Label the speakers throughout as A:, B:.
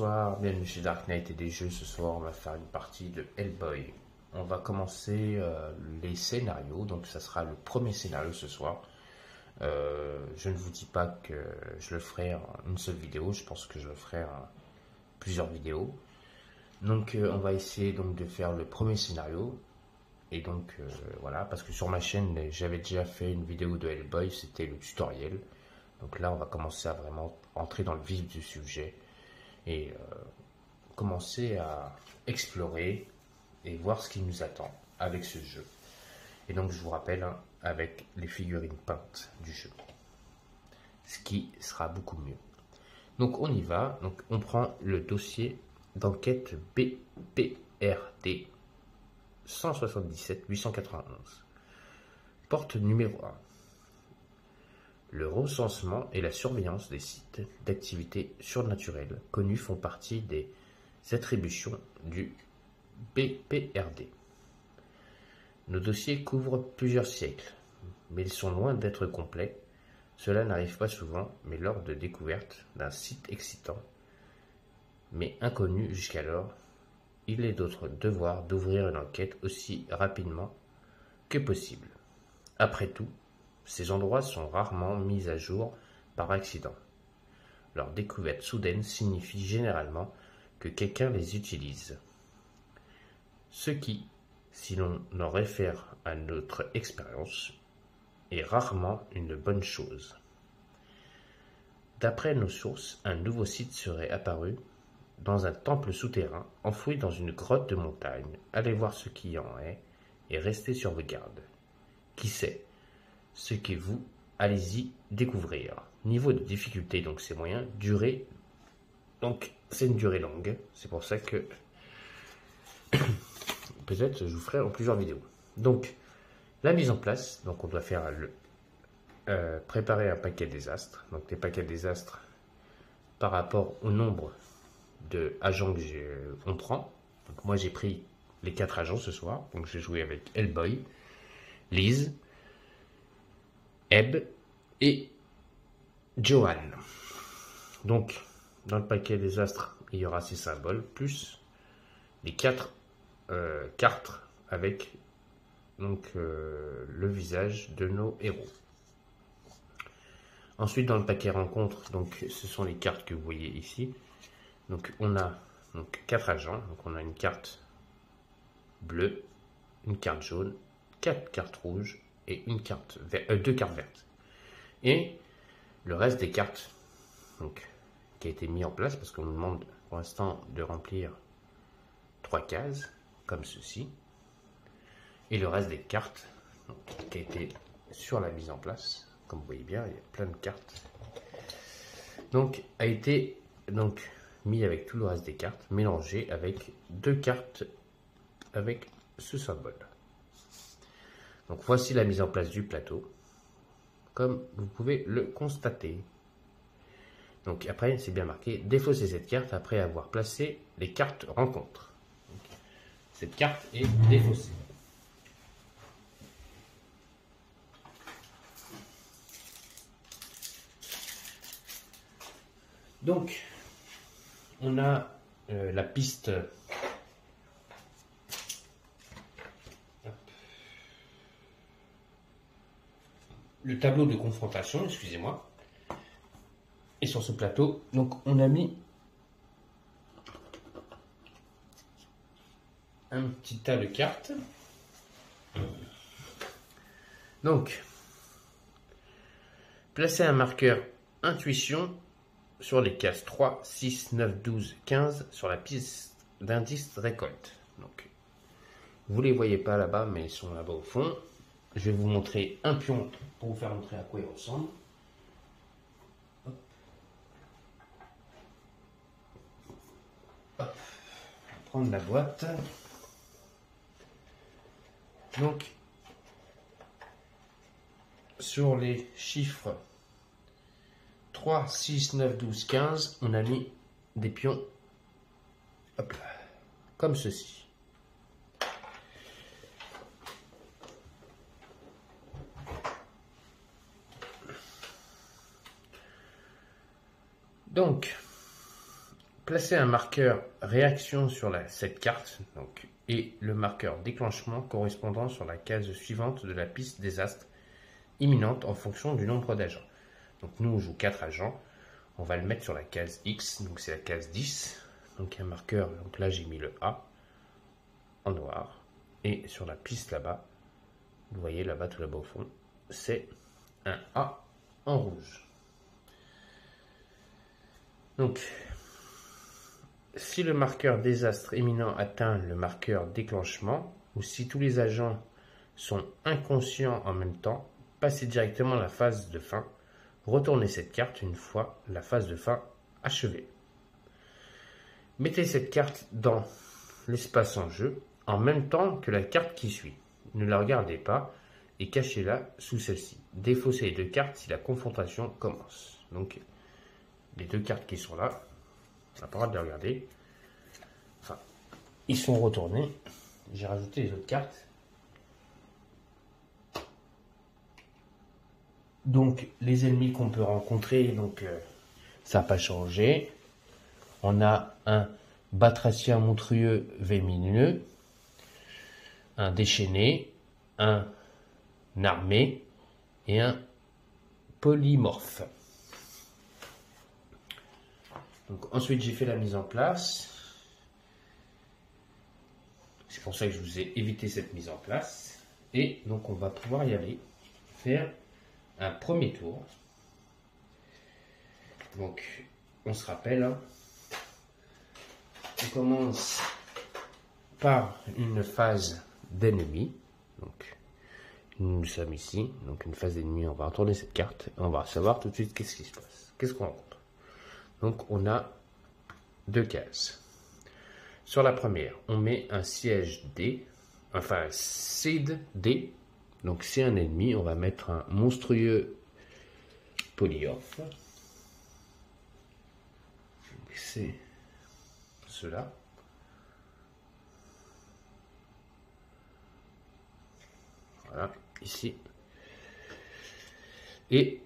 A: Bonsoir, bienvenue chez Dark Knight et des jeux. Ce soir, on va faire une partie de Hellboy. On va commencer les scénarios, donc ça sera le premier scénario ce soir. Je ne vous dis pas que je le ferai en une seule vidéo, je pense que je le ferai en plusieurs vidéos. Donc on va essayer donc de faire le premier scénario. Et donc voilà, parce que sur ma chaîne, j'avais déjà fait une vidéo de Hellboy, c'était le tutoriel. Donc là, on va commencer à vraiment entrer dans le vif du sujet et commencer à explorer et voir ce qui nous attend avec ce jeu. Et donc, je vous rappelle, hein, avec les figurines peintes du jeu, ce qui sera beaucoup mieux. Donc, on y va. Donc, on prend le dossier d'enquête BPRD 177 891. Porte numéro 1. Le recensement et la surveillance des sites d'activités surnaturelles connus font partie des attributions du BPRD. Nos dossiers couvrent plusieurs siècles, mais ils sont loin d'être complets. Cela n'arrive pas souvent, mais lors de découverte d'un site excitant, mais inconnu jusqu'alors, il est notre devoir d'ouvrir une enquête aussi rapidement que possible. Après tout, ces endroits sont rarement mis à jour par accident. Leur découverte soudaine signifie généralement que quelqu'un les utilise. Ce qui, si l'on en réfère à notre expérience, est rarement une bonne chose. D'après nos sources, un nouveau site serait apparu dans un temple souterrain enfoui dans une grotte de montagne. Allez voir ce qui en est et restez sur vos gardes. Qui sait ce que vous allez-y découvrir. Niveau de difficulté, donc c'est moyen. Durée, donc c'est une durée longue. C'est pour ça que peut-être je vous ferai en plusieurs vidéos. Donc la mise en place, donc on doit faire préparer un paquet de désastres. Donc des paquets de désastres par rapport au nombre de agents que on prend. Donc moi j'ai pris les 4 agents ce soir. Donc j'ai joué avec Hellboy, Liz, Ebb et Joanne. Donc, dans le paquet des astres, il y aura ces symboles, plus les 4 cartes avec donc, le visage de nos héros. Ensuite, dans le paquet rencontre, donc, ce sont les cartes que vous voyez ici. Donc, on a donc, 4 agents. Donc, on a une carte bleue, une carte jaune, 4 cartes rouges et une carte 2 cartes vertes. Et le reste des cartes donc, qui a été mis en place, parce qu'on nous demande pour l'instant de remplir 3 cases, comme ceci. Et le reste des cartes donc, qui a été sur la mise en place, comme vous voyez bien, il y a plein de cartes. Donc, a été donc, mis avec tout le reste des cartes, mélangé avec 2 cartes avec ce symbole. Donc voici la mise en place du plateau, comme vous pouvez le constater. Donc après, c'est bien marqué, défausser cette carte après avoir placé les cartes rencontres. Donc, cette carte est défaussée. Donc, on a la piste... le tableau de confrontation, excusez-moi. Et sur ce plateau, donc on a mis un petit tas de cartes. Donc, placez un marqueur intuition sur les cases 3, 6, 9, 12, 15 sur la piste d'indice récolte. Donc, vous ne les voyez pas là-bas, mais ils sont là-bas au fond. Je vais vous montrer un pion pour vous faire montrer à quoi il ressemble. Hop. Hop. On va prendre la boîte. Donc, sur les chiffres 3, 6, 9, 12, 15, on a mis des pions hop, comme ceci. Donc, Placez un marqueur réaction sur cette carte donc, et le marqueur déclenchement correspondant sur la case suivante de la piste des astres imminente en fonction du nombre d'agents. Donc nous on joue 4 agents, on va le mettre sur la case X, donc c'est la case 10. Donc un marqueur, donc là j'ai mis le A en noir. Et sur la piste là-bas, vous voyez là-bas tout là-bas au fond, c'est un A en rouge. Donc, si le marqueur désastre imminent atteint le marqueur déclenchement, ou si tous les agents sont inconscients en même temps, passez directement à la phase de fin. Retournez cette carte une fois la phase de fin achevée. Mettez cette carte dans l'espace en jeu en même temps que la carte qui suit. Ne la regardez pas et cachez-la sous celle-ci. Défaussez les deux cartes si la confrontation commence. Donc, les deux cartes qui sont là, on n'a pas le droit de les regarder. Enfin, ils sont retournés. J'ai rajouté les autres cartes. Donc, les ennemis qu'on peut rencontrer, donc ça n'a pas changé. On a un batracien monstrueux vémineux, un déchaîné, un armé et un polymorphe. Donc, ensuite, j'ai fait la mise en place. C'est pour ça que je vous ai évité cette mise en place. Et donc, on va pouvoir y aller, faire un premier tour. Donc, on se rappelle, hein, on commence par une phase d'ennemi. Donc, nous sommes ici. Donc, une phase d'ennemi, on va retourner cette carte. Et on va savoir tout de suite qu'est-ce qui se passe. Qu'est-ce qu'on rencontre. Donc, on a deux cases. Sur la première, on met un siège D, enfin un seed D. Donc, c'est un ennemi. On va mettre un monstrueux polymorphe. C'est cela. Voilà, ici. Et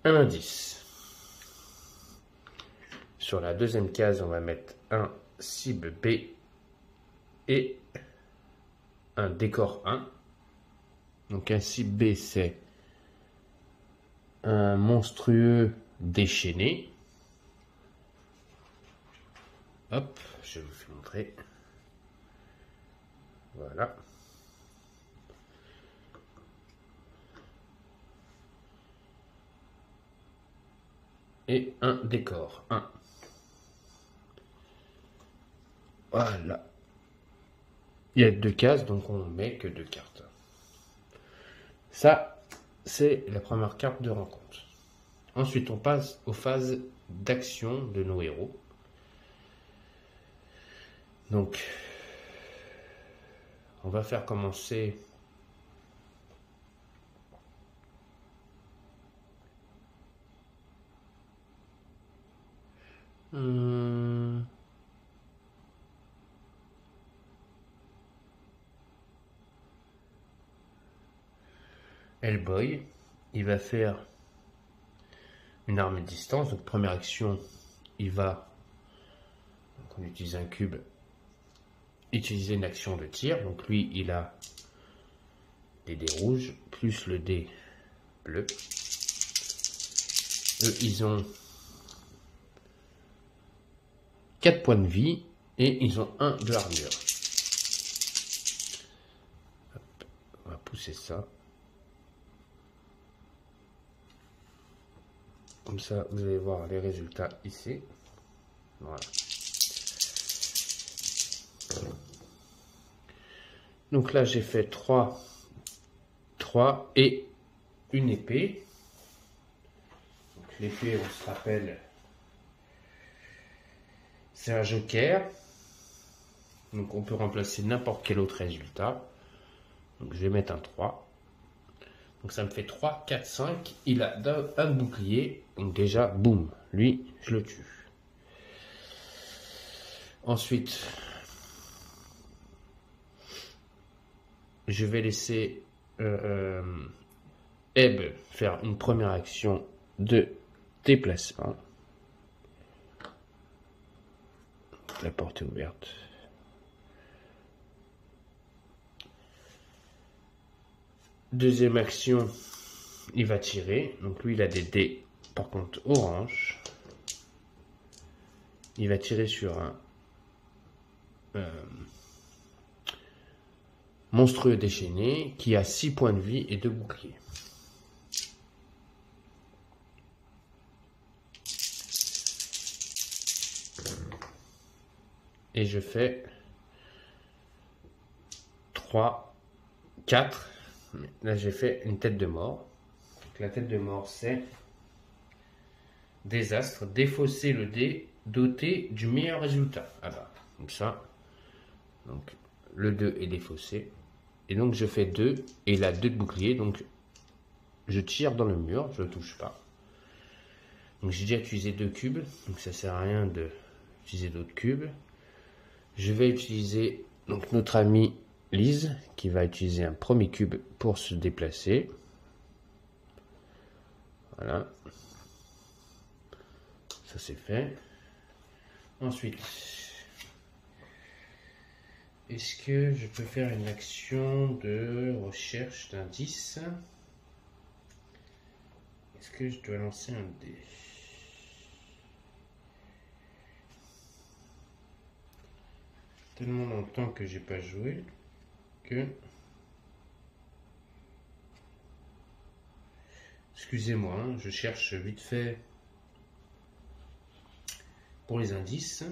A: un indice. Sur la deuxième case, on va mettre un cible B et un décor 1. Donc un cible B, c'est un monstrueux déchaîné. Hop, je vais vous montrer. Voilà. Et un décor 1. Voilà. Il y a deux cases, donc on met que deux cartes. Ça, c'est la première carte de rencontre. Ensuite, on passe aux phases d'action de nos héros. Donc, on va faire commencer Hellboy. Il va faire une arme à distance. Donc, première action, il va, donc on utilise un cube, utiliser une action de tir. Donc, lui, il a des dés rouges plus le dé bleu. Eux, ils ont 4 points de vie et ils ont 1 de armure. Hop, on va pousser ça. Comme ça, vous allez voir les résultats ici. Voilà. Donc là, j'ai fait 3 et une épée. L'épée, on se rappelle, c'est un joker. Donc on peut remplacer n'importe quel autre résultat. Donc je vais mettre un 3. Donc ça me fait 3, 4, 5. Il a un bouclier. Donc déjà, boum, lui, je le tue. Ensuite, je vais laisser Ebb faire une première action de déplacement. La porte est ouverte. Deuxième action, il va tirer. Donc lui, il a des dés, par contre, orange. Il va tirer sur un monstrueux déchaîné qui a 6 points de vie et 2 boucliers. Et je fais 3, 4. Là, j'ai fait une tête de mort. Donc, la tête de mort, c'est désastre, défausser le dé doté du meilleur résultat. Ah bah, comme ça. Donc, le 2 est défaussé. Et donc, je fais 2. Et il a 2 de bouclier. Donc, je tire dans le mur. Je ne touche pas. Donc, j'ai déjà utilisé 2 cubes. Donc, ça ne sert à rien d'utiliser d'autres cubes. Je vais utiliser donc notre amie Lise qui va utiliser un premier cube pour se déplacer. Voilà. Ça c'est fait. Ensuite, est-ce que je peux faire une action de recherche d'indices? Est-ce que je dois lancer un dé? Tellement longtemps que j'ai pas joué que... Excusez-moi, hein, je cherche vite fait pour les indices.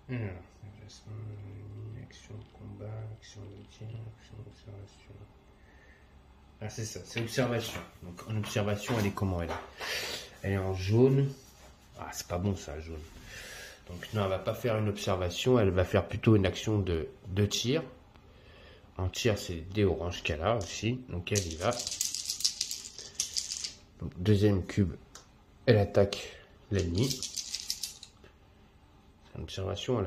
A: Alors, action de combat, action de tir, action d'observation. Ah, c'est ça, c'est observation. Donc, en observation, elle est comment elle est? Elle est en jaune. Ah, c'est pas bon ça, jaune. Donc, non, elle va pas faire une observation, elle va faire plutôt une action de tir. En tir, c'est des oranges qu'elle a aussi. Donc, elle y va. Donc, deuxième cube, elle attaque l'ennemi. L'observation, elle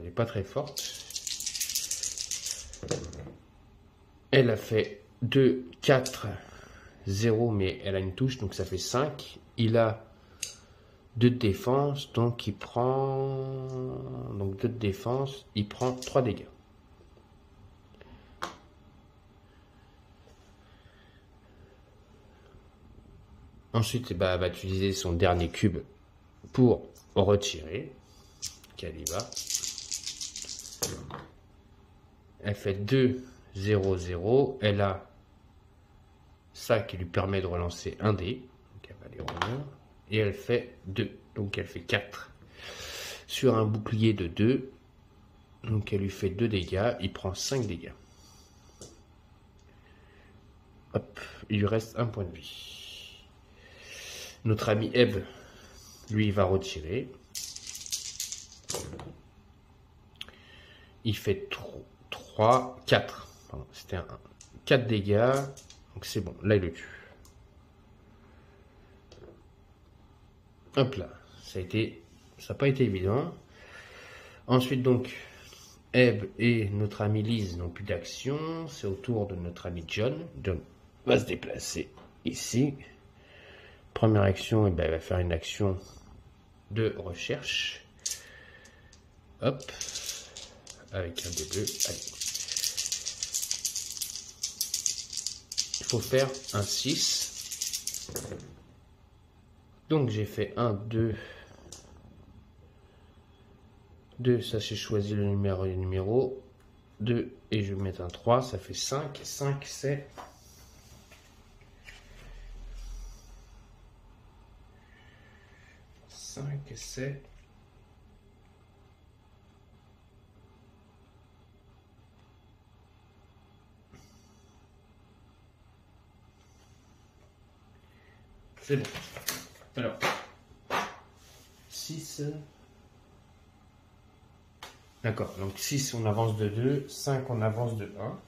A: n'est pas très forte. Elle a fait 2, 4, 0, mais elle a une touche, donc ça fait 5. Il a 2 de défense, donc il prend... Donc 2 de défense, il prend 3 dégâts. Ensuite, elle va utiliser son dernier cube pour retirer. Elle y va. Elle fait 2, 0, 0. Elle a ça qui lui permet de relancer un dé. Donc elle va les revenir. Et elle fait 2. Donc elle fait 4. Sur un bouclier de 2. Donc elle lui fait 2 dégâts. Il prend 5 dégâts. Hop. Il lui reste un point de vie. Notre ami Eve, lui, va retirer. Il fait 3, 4. Pardon, c'était un 4 dégâts. Donc c'est bon, là il le tue. Hop là, ça n'a pas été évident. Ensuite donc, Eve et notre ami Lise n'ont plus d'action. C'est au tour de notre ami John. John va se déplacer ici. Première action, il va faire une action de recherche. Hop. Avec un dé bleu. Allez. Il faut faire un 6. Donc j'ai fait 1, 2. 2, ça j'ai choisi le numéro. 2 et je vais mettre un 3, ça fait 5. 5 c'est... c'est... C'est bon. Alors, 6. D'accord, donc 6 on avance de 2, 5 on avance de 1.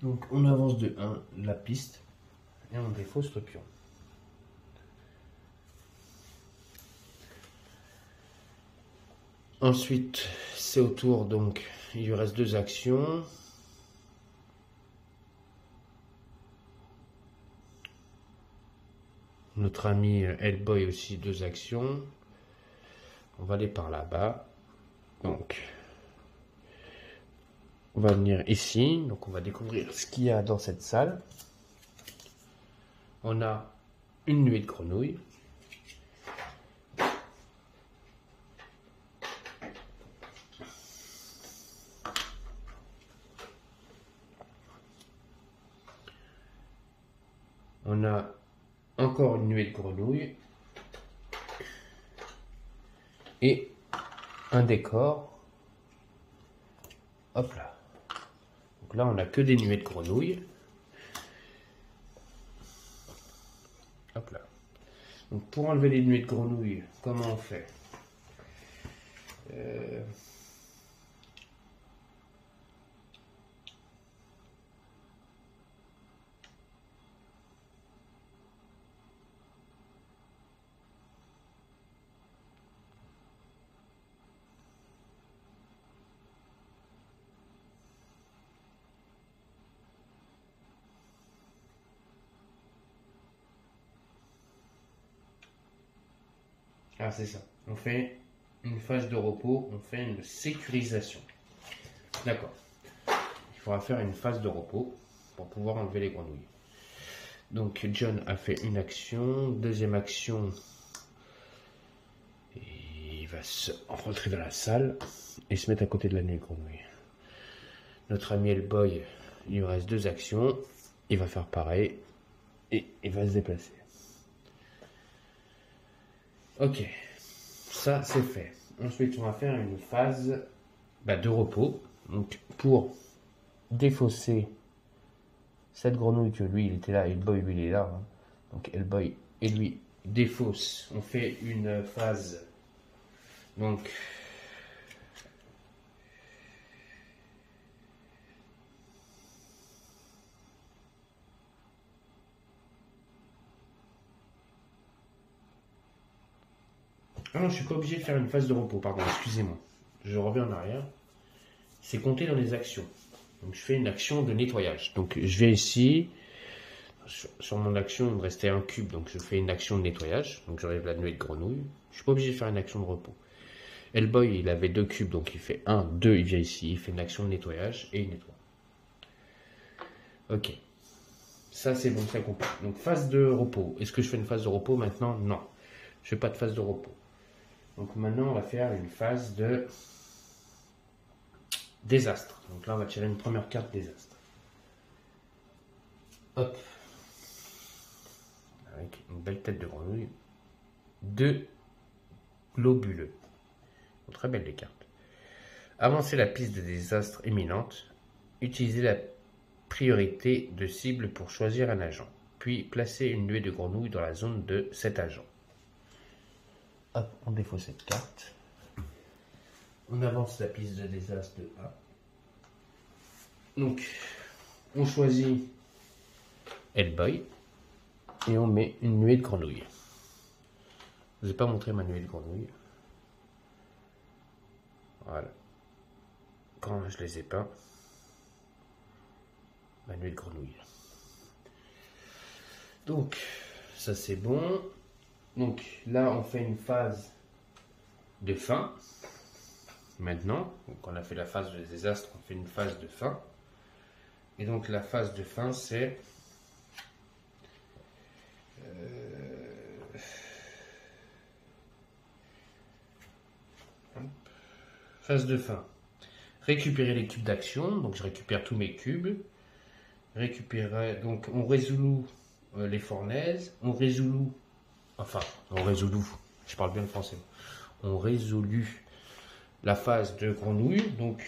A: Donc on avance de 1 la piste et on défausse le pion. Ensuite, c'est au tour, donc il lui reste 2 actions. Notre ami Hellboy aussi 2 actions. On va aller par là-bas. Donc, on va venir ici. Donc, on va découvrir ce qu'il y a dans cette salle. On a une nuée de grenouilles. On a encore une nuée de grenouilles. Et un décor. Hop là. Donc là, on n'a que des nuées de grenouilles. Hop là. Donc pour enlever les nuées de grenouilles, comment on fait? Ah, c'est ça. On fait une phase de repos, on fait une sécurisation. D'accord. Il faudra faire une phase de repos pour pouvoir enlever les grenouilles. Donc John a fait une action, deuxième action, il va se rentrer dans la salle et se mettre à côté de la nuée de grenouilles. Notre ami Hellboy, il lui reste 2 actions, il va faire pareil et il va se déplacer. Ok, ça c'est fait. Ensuite, on va faire une phase de repos. Donc, pour défausser cette grenouille que lui, il était là, et Hellboy, lui, il est là. Hein. Donc, Hellboy et lui défausse. On fait une phase. Donc, ah non, je suis pas obligé de faire une phase de repos, pardon, excusez-moi. Je reviens en arrière. C'est compté dans les actions. Donc je fais une action de nettoyage. Donc je vais ici, sur mon action, il me restait un cube, donc je fais une action de nettoyage. Donc j'enlève la nuée de grenouille. Je suis pas obligé de faire une action de repos. Hellboy, il avait 2 cubes, donc il fait 1, 2, il vient ici, il fait une action de nettoyage et il nettoie. Ok. Ça c'est bon, ça compte. Donc phase de repos. Est-ce que je fais une phase de repos maintenant? Non. Je fais pas de phase de repos. Donc maintenant, on va faire une phase de désastre. Donc là, on va tirer une première carte désastre. Hop. Avec une belle tête de grenouille. 2 globuleux. Très belles les cartes. Avancez la piste de désastre imminente. Utilisez la priorité de cible pour choisir un agent. Puis placez une nuée de grenouilles dans la zone de cet agent. Hop, on défausse cette carte. On avance la piste de désastre de 1. Donc, on choisit Hellboy et on met une nuée de grenouilles. Je ne vous ai pas montré ma nuée de grenouilles. Voilà. Quand je les ai pas, ma nuée de grenouilles. Donc, ça c'est bon. Donc là, on fait une phase de fin. Maintenant, donc on a fait la phase de désastre, on fait une phase de fin. Et donc la phase de fin, c'est phase de fin. Récupérer les cubes d'action. Donc je récupère tous mes cubes. Récupérer. Donc on résout les fournaises. On résout. Enfin, on résout. Je parle bien le français. On résolut la phase de grenouille. Donc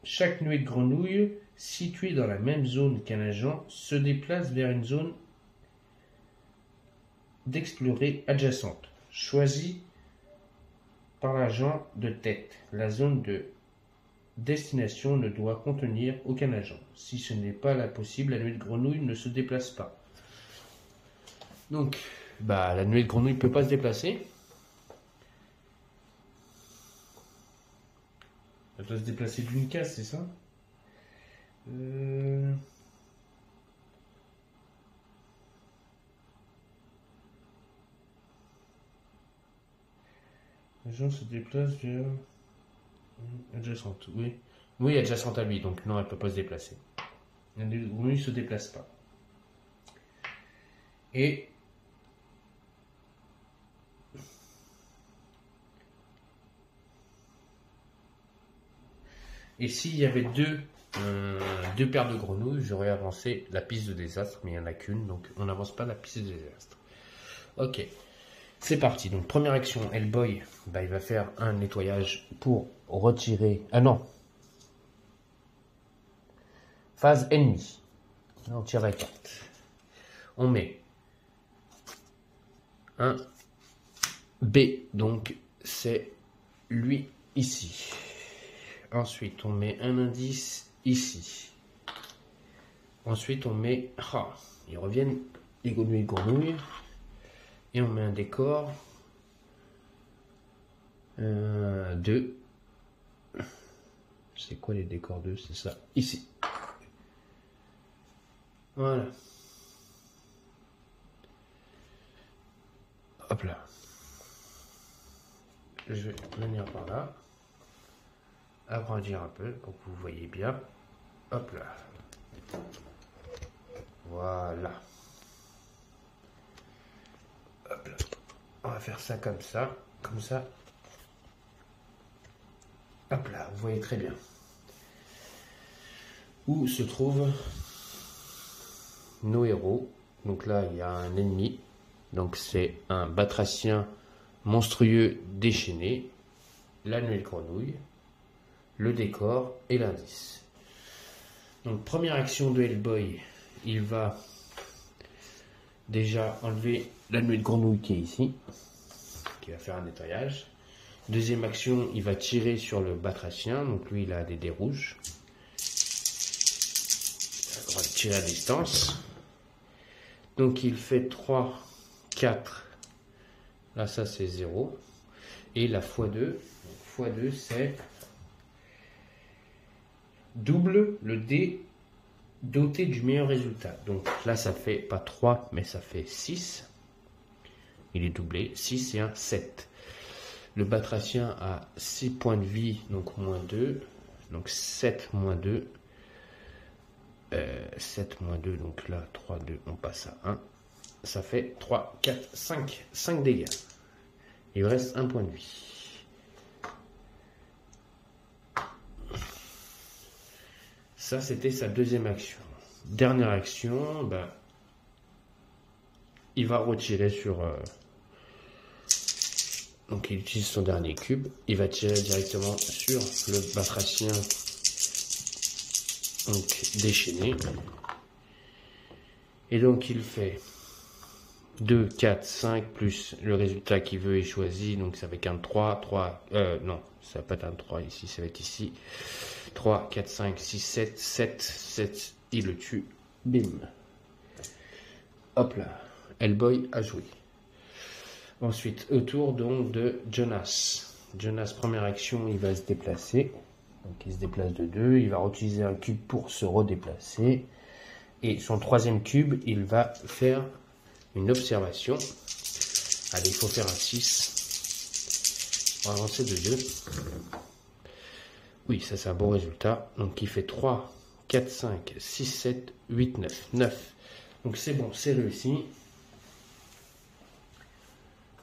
A: chaque nuée de grenouille située dans la même zone qu'un agent se déplace vers une zone d'explorer adjacente, choisie par l'agent de tête. La zone de destination ne doit contenir aucun agent. Si ce n'est pas la possible, la nuée de grenouille ne se déplace pas. Donc, la nuée de grenouille ne peut pas se déplacer. Elle doit se déplacer d'une case, c'est ça? L'agent se déplace vers adjacente, oui. Oui, adjacente à lui, donc non, elle ne peut pas se déplacer. Le grenouille ne se déplace pas. Et s'il y avait deux paires de grenouilles, j'aurais avancé la piste de désastre, mais il n'y en a qu'une, donc on n'avance pas la piste de désastre. Ok, c'est parti. Donc première action, Hellboy, il va faire un nettoyage pour retirer... Ah non. Phase ennemie. On tire la carte. On met un B, donc c'est lui ici. Ensuite, on met un indice ici. Ensuite, on met... ils reviennent, les grenouilles. Et on met un décor. 2. C'est quoi les décors 2? C'est ça, ici. Voilà. Hop là. Je vais venir par là. Agrandir un peu pour que vous voyez bien. Hop là. Voilà. Hop là. On va faire ça comme ça. Comme ça. Hop là, vous voyez très bien. Où se trouvent nos héros. Donc là, il y a un ennemi. Donc c'est un batracien monstrueux déchaîné. La nuée de grenouille. Le décor et l'indice. Donc première action de Hellboy, il va déjà enlever la nuée de grenouille qui est ici, qui va faire un nettoyage. Deuxième action, il va tirer sur le batracien, donc lui il a des dés rouges. On va tirer à distance. Donc il fait 3, 4, là ça c'est 0. Et la x2, x2 c'est... double le dé doté du meilleur résultat. Donc là, ça fait pas 3, mais ça fait 6. Il est doublé. 6 et 1, 7. Le batracien a 6 points de vie, donc moins 2. Donc 7 moins 2. 7 moins 2, donc là, 3, 2, on passe à 1. Ça fait 3, 4, 5. 5 dégâts. Il reste 1 point de vie. Ça, c'était sa deuxième action. Dernière action, il va retirer sur... donc, il utilise son dernier cube. Il va tirer directement sur le batracien donc, déchaîné. Et donc, il fait 2, 4, 5, plus le résultat qu'il veut est choisi. Donc, ça va être un 3, non, ça va pas être un 3 ici, ça va être ici. 3, 4, 5, 6, 7, 7, 7, il le tue, bim. Hop là, Hellboy a joué. Ensuite, au tour donc de Jonas. Jonas, première action, il va se déplacer. Donc il se déplace de 2, il va utiliser un cube pour se redéplacer. Et son troisième cube, il va faire une observation. Allez, il faut faire un 6. On va avancer de 2. Oui, ça c'est un bon résultat. Donc il fait 3, 4, 5, 6, 7, 8, 9. 9. Donc c'est bon, c'est réussi.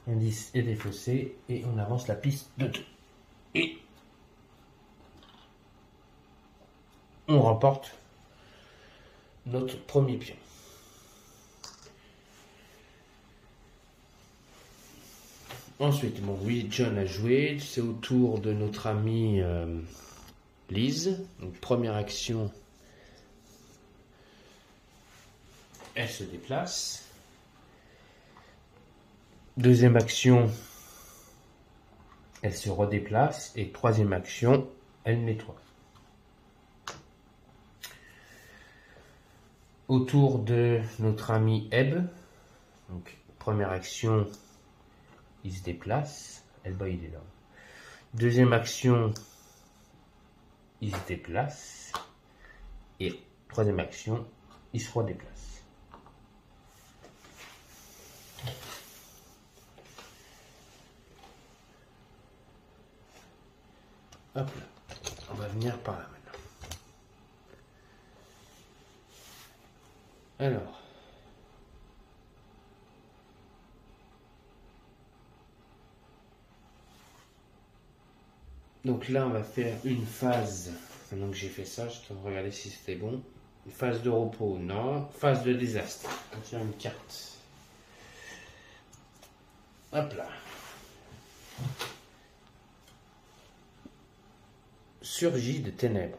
A: L'indice est défaussé et on avance la piste de 2. Et on remporte notre premier pion. Ensuite, bon oui, John a joué. C'est au tour de notre amie Lise. Donc première action, elle se déplace. Deuxième action, elle se redéplace. Et troisième action, elle nettoie. Autour de notre ami Eb. Donc, première action, il se déplace. Hellboy, il est là. Deuxième action, il se déplace. Et troisième action, il se redéplace. Hop là. On va venir par là maintenant. Alors. Donc là, on va faire une phase. Maintenant que j'ai fait ça, je vais regarder si c'était bon. Une phase de repos, non. Phase de désastre. On tire une carte. Hop là. Surgit de ténèbres.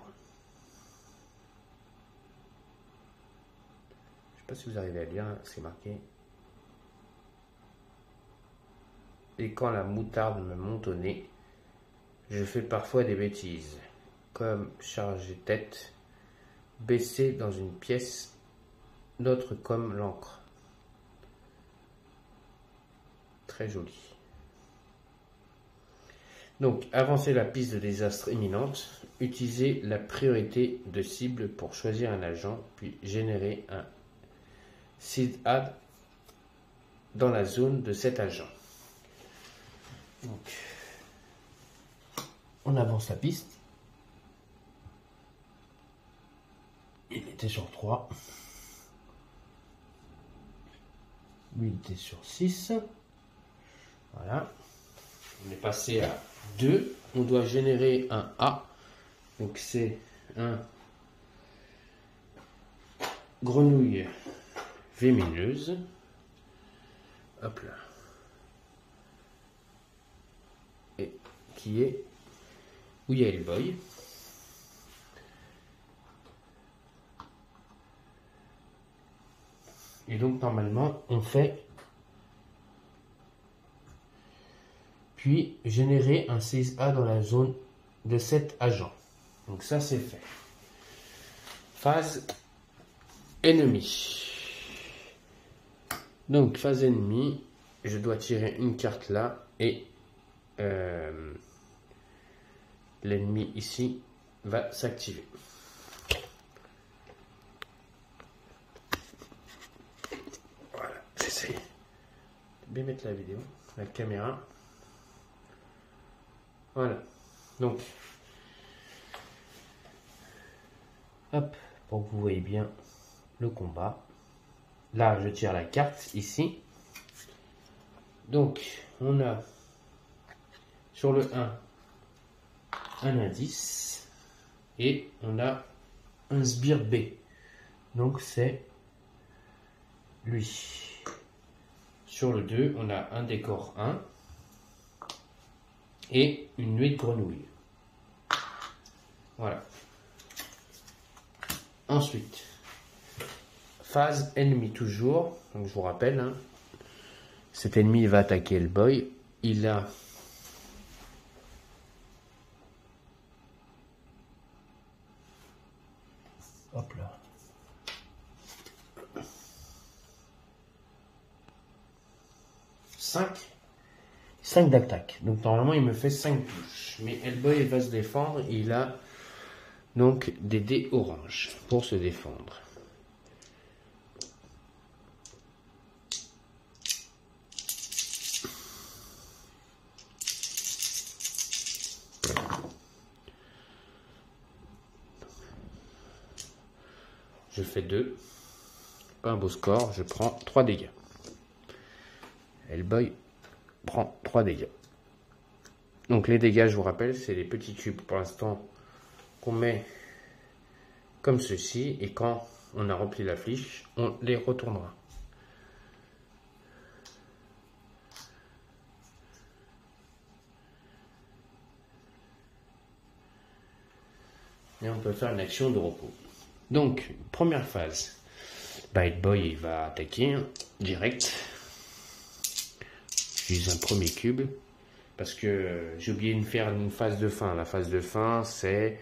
A: Je ne sais pas si vous arrivez à lire ce qui est marqué. Et quand la moutarde me monte au nez, je fais parfois des bêtises, comme charger tête, baisser dans une pièce, d'autres comme l'encre. Très joli. Donc, avancer la piste de désastre imminente, utiliser la priorité de cible pour choisir un agent, puis générer un seed ad dans la zone de cet agent. Donc, on avance la piste. Il était sur 3. Lui, il était sur 6. Voilà. On est passé à 2. On doit générer un A. Donc, c'est un grenouille vémineuse. Hop là. Et qui est où il y a Hellboy. Et donc normalement on fait puis générer un 6A dans la zone de cet agent. Donc ça c'est fait. Phase ennemie. Donc phase ennemie, je dois tirer une carte là et l'ennemi ici va s'activer. Voilà, j'essaie de bien mettre la vidéo, la caméra. Voilà, donc, hop, pour que vous voyez bien le combat. Là, je tire la carte ici. Donc, on a sur le 1 un indice et on a un sbire B. Donc, c'est lui. Sur le 2, on a un décor 1 et une nuée de grenouilles. Voilà. Ensuite, phase ennemi toujours. Donc, je vous rappelle, hein, cet ennemi va attaquer le boy. Il a hop là. 5 d'attaque. Donc normalement il me fait 5 touches. Mais Hellboy va se défendre. Il a donc des dés orange pour se défendre. Je fais 2. Pas un beau score. Je prends 3 dégâts. Hellboy prend 3 dégâts. Donc les dégâts, je vous rappelle, c'est les petits cubes pour l'instant qu'on met comme ceci. Et quand on a rempli la fiche, on les retournera. Et on peut faire une action de repos. Donc, première phase. Bad Boy il va attaquer direct. J'utilise un premier cube. Parce que j'ai oublié de faire une phase de fin. La phase de fin, c'est...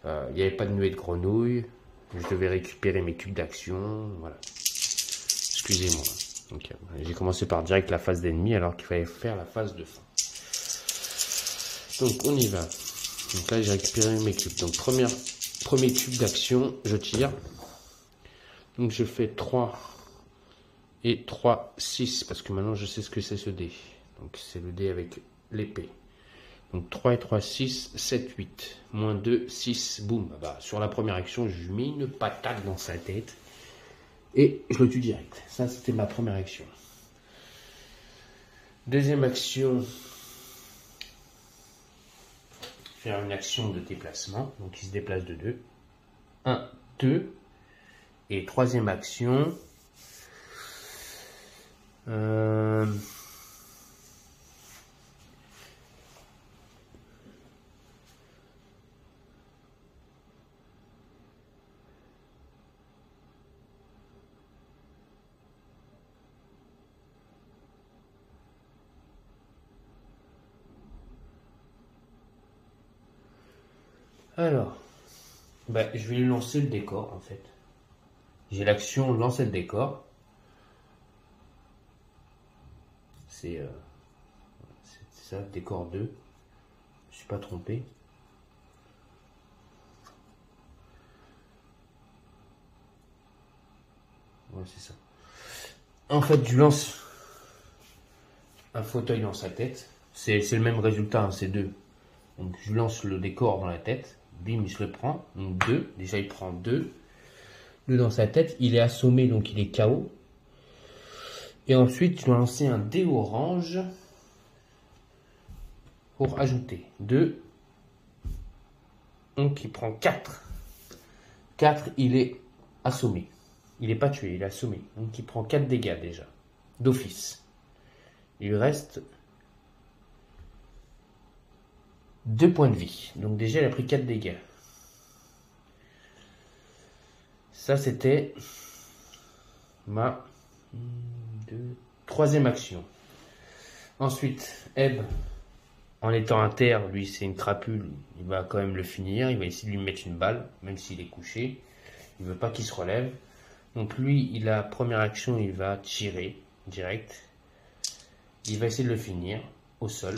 A: il n'y avait pas de nuée de grenouille. Je devais récupérer mes cubes d'action. Voilà. Excusez-moi. Donc, j'ai commencé par direct la phase d'ennemi alors qu'il fallait faire la phase de fin. Donc, on y va. Donc là, j'ai récupéré mes cubes. Donc premier cube d'action, je tire. Donc je fais 3 et 3, 6, parce que maintenant je sais ce que c'est ce dé. Donc c'est le dé avec l'épée. Donc 3 et 3, 6, 7, 8. Moins 2, 6, boum. Bah, sur la première action, je lui mets une patate dans sa tête. Et je le tue direct. Ça, c'était ma première action. Deuxième action. Faire une action de déplacement. Donc il se déplace de 2. 1, 2. Et troisième action. Alors, bah, je vais lui lancer le décor en fait. J'ai l'action lancer le décor. C'est ça, décor 2. Je ne suis pas trompé. Ouais, c'est ça. En fait, je lance un fauteuil dans sa tête. C'est le même résultat, hein, c'est 2. Donc je lance le décor dans la tête. Bim, il se le prend. Donc 2. Déjà, il prend 2. 2 dans sa tête. Il est assommé, donc il est KO. Et ensuite, je dois lancer un dé orange pour ajouter 2. Donc il prend 4. 4, il est assommé. Il n'est pas tué, il est assommé. Donc il prend 4 dégâts déjà, d'office. Il lui reste 2 points de vie. Donc déjà, il a pris 4 dégâts. Ça, c'était ma troisième action. Ensuite, Ebb, en étant à terre, lui, c'est une crapule. Il va quand même le finir. Il va essayer de lui mettre une balle, même s'il est couché. Il ne veut pas qu'il se relève. Donc lui, il a première action, il va tirer direct. Il va essayer de le finir au sol.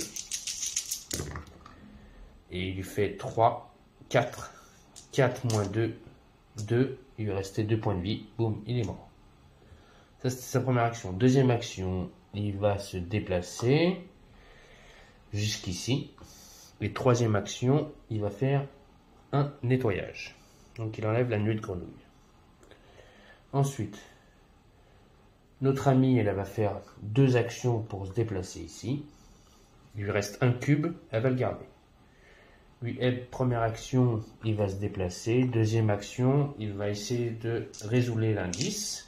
A: Et il lui fait 3, 4. 4 moins 2, 2. Il lui restait 2 points de vie. Boum, il est mort. Ça, c'était sa première action. Deuxième action, il va se déplacer jusqu'ici. Et troisième action, il va faire un nettoyage. Donc il enlève la nuée de grenouille. Ensuite, notre amie, elle va faire 2 actions pour se déplacer ici. Il lui reste un cube, elle va le garder. Lui, première action, il va se déplacer. Deuxième action, il va essayer de résoudre l'indice.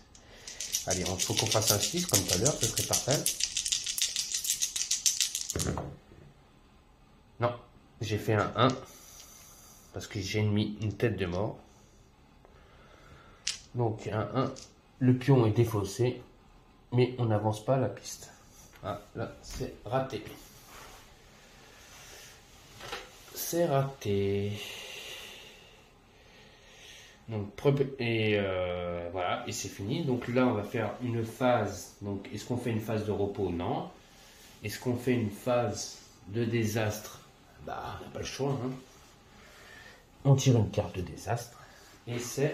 A: Allez, il faut qu'on fasse un 6 comme tout à l'heure, ce serait parfait. Non, j'ai fait un 1 parce que j'ai mis une tête de mort. Donc un 1, le pion est défaussé, mais on n'avance pas la piste. Ah, là, c'est raté. C'est raté. Donc, voilà, et c'est fini. Donc là, on va faire une phase. Donc, est-ce qu'on fait une phase de repos? Non. Est-ce qu'on fait une phase de désastre? Bah, on n'a pas le choix. Hein. On tire une carte de désastre. Et c'est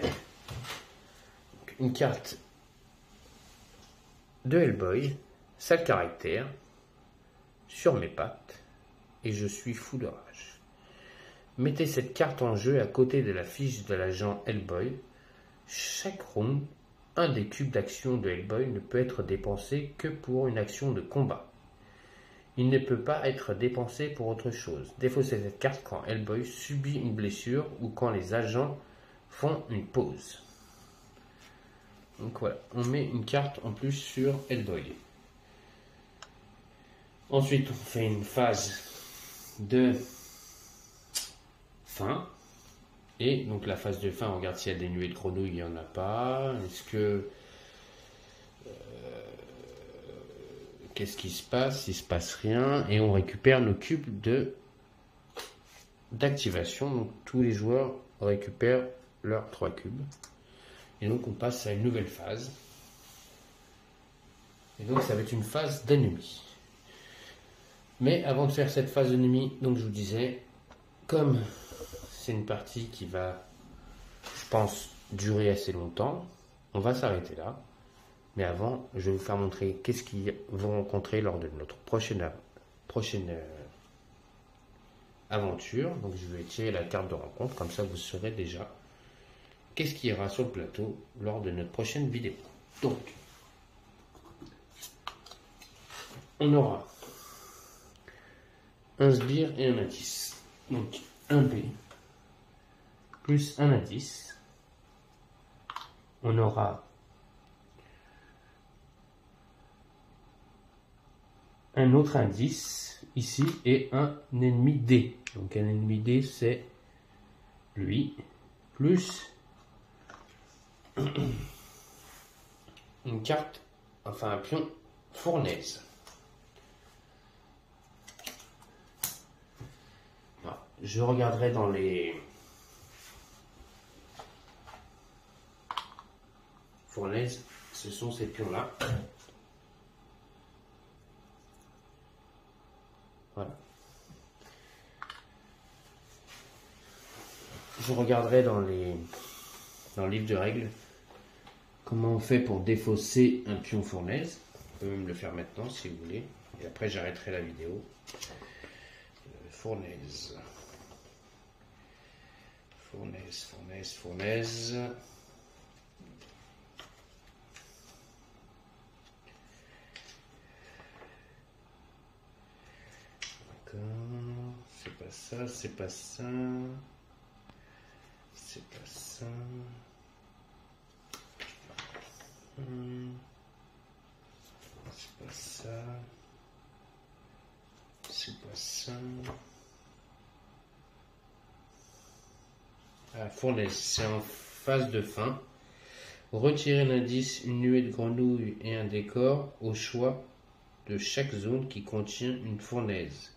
A: une carte de Hellboy. Sale caractère. Sur mes pattes. Et je suis fou de rage. Mettez cette carte en jeu à côté de la fiche de l'agent Hellboy. Chaque round, un des cubes d'action de Hellboy ne peut être dépensé que pour une action de combat. Il ne peut pas être dépensé pour autre chose. Défaussez cette carte quand Hellboy subit une blessure ou quand les agents font une pause. Donc voilà, on met une carte en plus sur Hellboy. Ensuite, on fait une phase de fin. Et donc la phase de fin, on regarde s'il y a des nuées de grenouilles, il n'y en a pas. Est-ce que... qu'est-ce qui se passe? Il ne se passe rien. Et on récupère nos cubes d'activation. Donc tous les joueurs récupèrent leurs 3 cubes. Et donc on passe à une nouvelle phase. Et donc ça va être une phase d'ennemi. Mais avant de faire cette phase d'ennemi, donc je vous disais, comme c'est une partie qui va, je pense, durer assez longtemps, on va s'arrêter là. Mais avant, je vais vous faire montrer qu'est-ce qu'ils vont rencontrer lors de notre prochaine aventure. Donc je vais tirer la carte de rencontre, comme ça vous saurez déjà qu'est-ce qu'il y aura sur le plateau lors de notre prochaine vidéo. Donc, on aura un sbire et un indice. Donc, un B plus un indice. On aura un autre indice ici et un ennemi D. Donc, un ennemi D, c'est lui, plus une carte, enfin un pion fournaise. Alors, je regarderai dans les fournaises, ce sont ces pions-là. Voilà. Je regarderai dans le livre de règles comment on fait pour défausser un pion fournaise. On peut même le faire maintenant si vous voulez. Et après j'arrêterai la vidéo. Fournaise. D'accord. C'est pas ça, c'est pas ça. C'est pas ça. C'est pas ça. C'est pas ça. Ah, fournaise, c'est en phase de fin. Retirez l'indice, une nuée de grenouilles et un décor au choix de chaque zone qui contient une fournaise.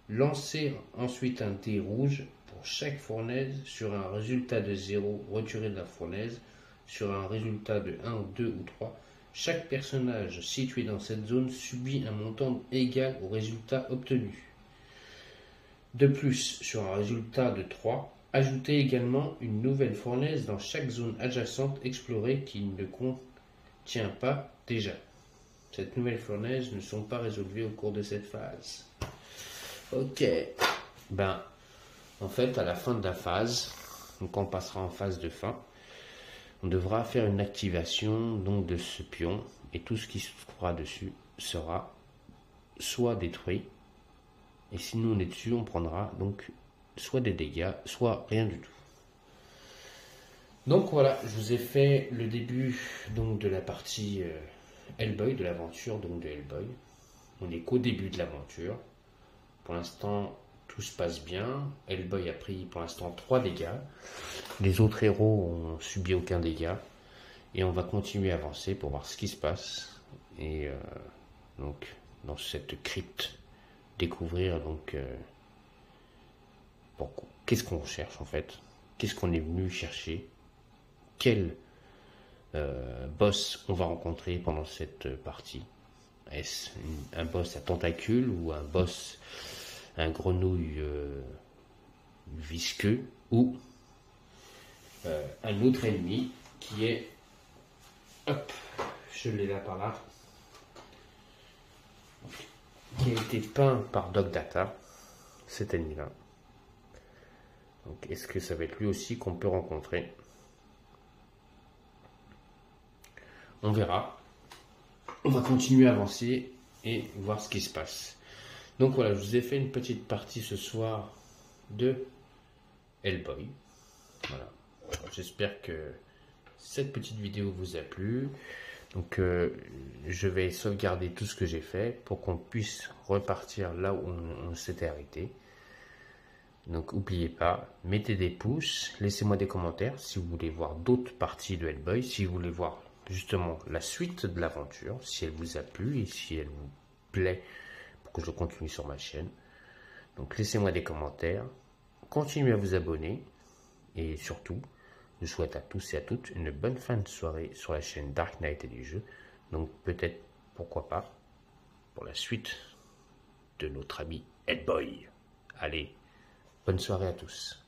A: Lancez ensuite un dé rouge pour chaque fournaise. Sur un résultat de 0, retirez de la fournaise. Sur un résultat de 1, 2 ou 3, chaque personnage situé dans cette zone subit un montant égal au résultat obtenu. De plus, sur un résultat de 3, ajoutez également une nouvelle fournaise dans chaque zone adjacente explorée qui ne contient pas déjà. Cette nouvelle fournaise ne sont pas résolvues au cours de cette phase. Ok. Ben, en fait, à la fin de la phase, donc on passera en phase de fin, on devra faire une activation donc de ce pion et tout ce qui se trouvera dessus sera soit détruit et si nous on est dessus on prendra donc soit des dégâts soit rien du tout. Donc voilà, je vous ai fait le début donc de la partie Hellboy, de l'aventure donc de Hellboy. On n'est qu'au début de l'aventure. Pour l'instant tout se passe bien. Hellboy a pris pour l'instant 3 dégâts. Les autres héros ont subi aucun dégât. Et on va continuer à avancer pour voir ce qui se passe. Et donc, dans cette crypte, découvrir donc qu'est-ce qu'on cherche en fait. Qu'est-ce qu'on est venu chercher. Quel boss on va rencontrer pendant cette partie. Est-ce un boss à tentacules ou un boss, un grenouille visqueux ou un autre ennemi qui est, hop, je l'ai là par là, qui a été peint par Dog Data, cet ennemi-là. Donc, est-ce que ça va être lui aussi qu'on peut rencontrer? On verra. On va continuer à avancer et voir ce qui se passe. Donc voilà, je vous ai fait une petite partie ce soir de Hellboy. Voilà. J'espère que cette petite vidéo vous a plu. Donc je vais sauvegarder tout ce que j'ai fait pour qu'on puisse repartir là où on s'était arrêté. Donc n'oubliez pas, mettez des pouces, laissez-moi des commentaires si vous voulez voir d'autres parties de Hellboy, si vous voulez voir justement la suite de l'aventure, si elle vous a plu et si elle vous plaît pour que je continue sur ma chaîne. Donc laissez-moi des commentaires, continuez à vous abonner et surtout, je souhaite à tous et à toutes une bonne fin de soirée sur la chaîne Dark Knight et des jeux. Donc peut-être, pourquoi pas, pour la suite de notre ami Hellboy. Allez, Bonne soirée à tous.